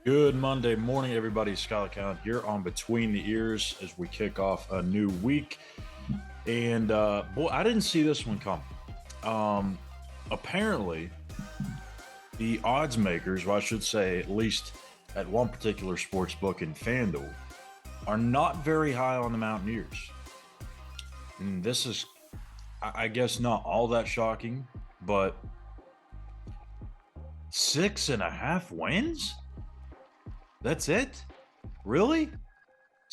Good Monday morning, everybody. Schuyler Callihan here on Between the Ears as we kick off a new week. And boy, I didn't see this one coming. Apparently, the odds makers, well, I should say, at least at one particular sports book in FanDuel, are not very high on the Mountaineers. And this is, I guess, not all that shocking, but 6.5 wins? That's it? Really?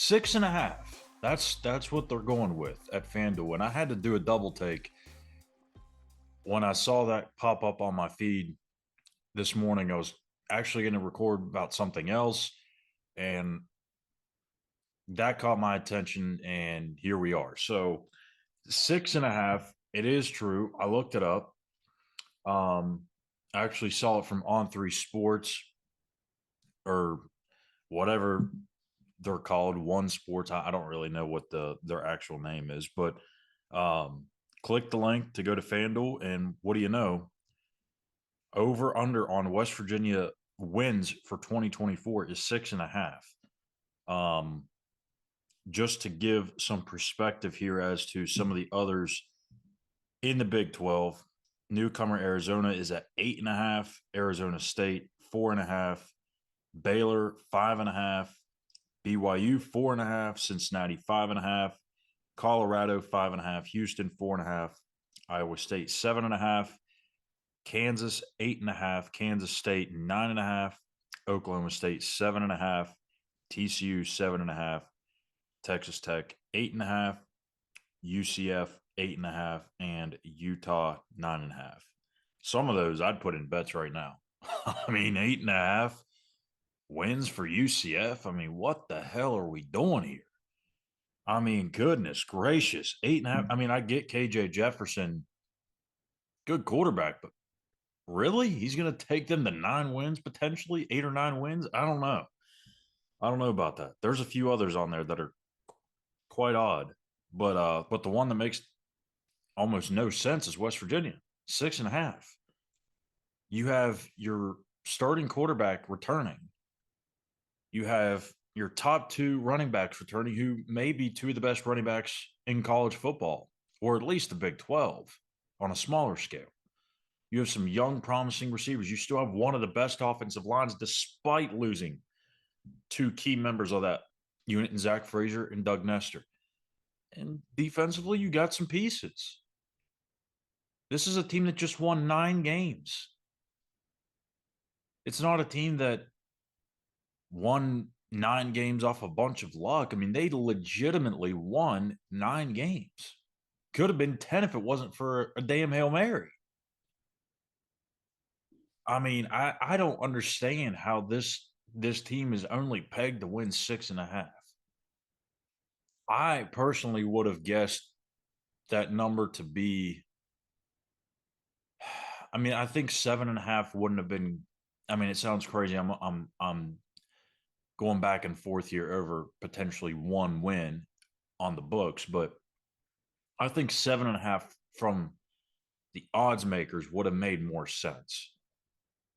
6.5. That's what they're going with at FanDuel. And I had to do a double take when I saw that pop up on my feed this morning. I was actually going to record about something else, and that caught my attention, and here we are. So 6.5. It is true. I looked it up. I actually saw it from On3 Sports or whatever they're called, One Sports. I don't really know what their actual name is, but click the link to go to FanDuel, and what do you know? Over under on West Virginia wins for 2024 is 6.5. Just to give some perspective here as to some of the others in the Big 12, newcomer Arizona is at 8.5, Arizona State 4.5, Baylor 5.5, BYU 4.5, Cincinnati 5.5, Colorado 5.5, Houston 4.5, Iowa State 7.5, Kansas 8.5, Kansas State 9.5, Oklahoma State 7.5, TCU 7.5, Texas Tech 8.5, UCF 8.5, and Utah 9.5. Some of those I'd put in bets right now. I mean, 8.5 wins for UCF. I mean, what the hell are we doing here? I mean, goodness gracious, 8.5. I mean, I get KJ Jefferson, good quarterback, but really, he's going to take them to 9 wins potentially, 8 or 9 wins. I don't know. I don't know about that. There's a few others on there that are quite odd, but the one that makes almost no sense is West Virginia, 6.5. You have your starting quarterback returning. You have your top 2 running backs returning, who may be 2 of the best running backs in college football, or at least the Big 12 on a smaller scale. You have some young, promising receivers. You still have one of the best offensive lines, despite losing 2 key members of that unit in Zach Frazier and Doug Nestor. And defensively, you got some pieces. This is a team that just won 9 games. It's not a team that won 9 games off a bunch of luck. I mean, they legitimately won 9 games. Could have been 10 if it wasn't for a damn Hail Mary. I mean, I don't understand how this team is only pegged to win 6.5. I personally would have guessed that number to be, I mean, I think 7.5 wouldn't have been. I mean, it sounds crazy. I'm going back and forth here over potentially 1 win on the books, but I think 7.5 from the odds makers would have made more sense,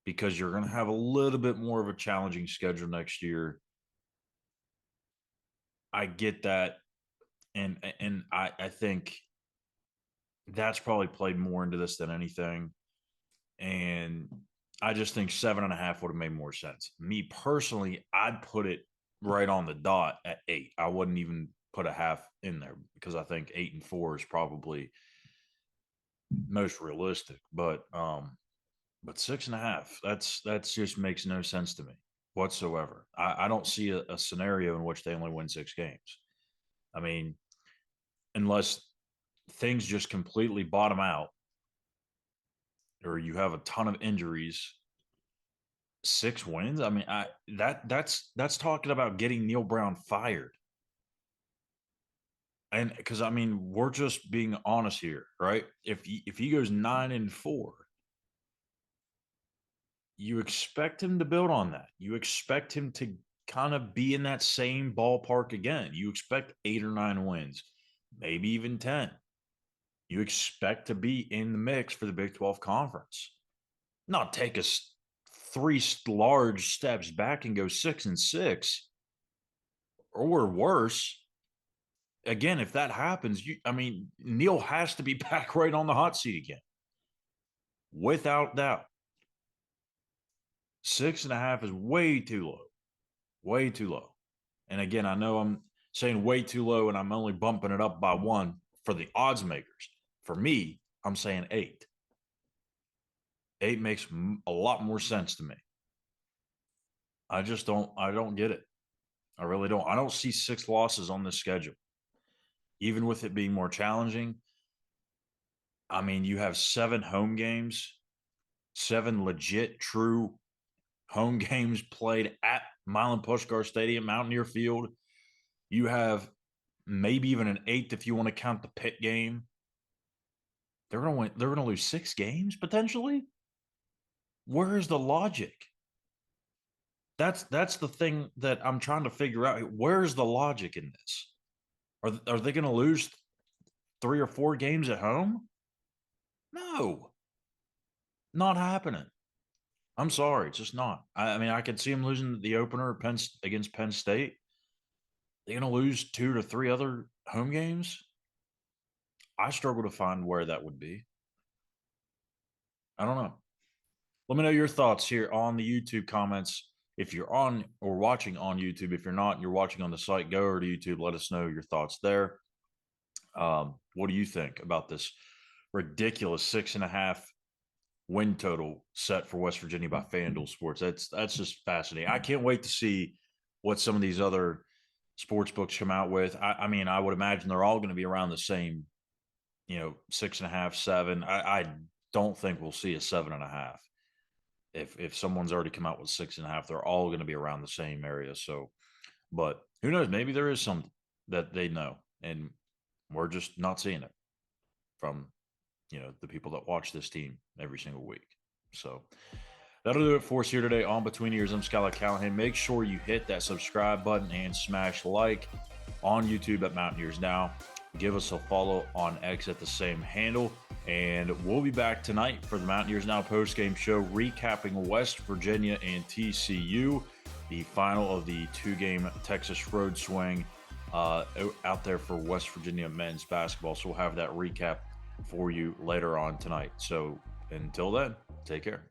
because you're going to have a little bit more of a challenging schedule next year. I get that, and I think that's probably played more into this than anything. And I just think 7.5 would have made more sense. Me personally, I'd put it right on the dot at 8. I wouldn't even put a half in there, because I think 8 and 4 is probably most realistic. But 6.5, that's just makes no sense to me whatsoever. I don't see a scenario in which they only win 6 games. I mean, unless things just completely bottom out, or you have a ton of injuries. 6 wins. I mean, that's talking about getting Neil Brown fired. And because, I mean, we're just being honest here, right? If he goes 9 and 4, you expect him to build on that. You expect him to kind of be in that same ballpark again. You expect 8 or 9 wins, maybe even 10. You expect to be in the mix for the Big 12 conference. Not take us three large steps back and go 6-6 or worse. Again, if that happens, Neal has to be back right on the hot seat again, without doubt. 6.5 is way too low, way too low. And again, I know I'm saying way too low, and I'm only bumping it up by one for the odds makers. For me, I'm saying 8. 8 makes a lot more sense to me. I don't get it. I really don't. I don't see 6 losses on this schedule. Even with it being more challenging, you have 7 home games, 7 legit, true home games played at Milan Puskar Stadium, Mountaineer Field. You have maybe even an 8th if you want to count the Pitt game. They're going to win. They're going to lose 6 games potentially. Where is the logic? That's the thing that I'm trying to figure out. Where is the logic in this? Are they going to lose 3 or 4 games at home? No, not happening. I'm sorry, it's just not. I could see them losing the opener against Penn State. They're going to lose 2 to 3 other home games. I struggle to find where that would be. I don't know. Let me know your thoughts here on the YouTube comments. If you're on or watching on YouTube, if you're not, you're watching on the site, go over to YouTube. Let us know your thoughts there. What do you think about this ridiculous 6.5 win total set for West Virginia by FanDuel Sports? That's just fascinating. I can't wait to see what some of these other sports books come out with. I would imagine they're all going to be around the same, 6.5, 7. I don't think we'll see a 7.5. If someone's already come out with 6.5, they're all going to be around the same area. So, but who knows? Maybe there is something that they know, and we're just not seeing it from, the people that watch this team every single week. So that'll do it for us here today on Between Ears. I'm Schuyler Callihan. Make sure you hit that subscribe button and smash like on YouTube at Mountaineers Now. Give us a follow on X at the same handle. And we'll be back tonight for the Mountaineers Now postgame show, recapping West Virginia and TCU, the final of the 2-game Texas road swing out there for West Virginia men's basketball. So we'll have that recap for you later on tonight. So until then, take care.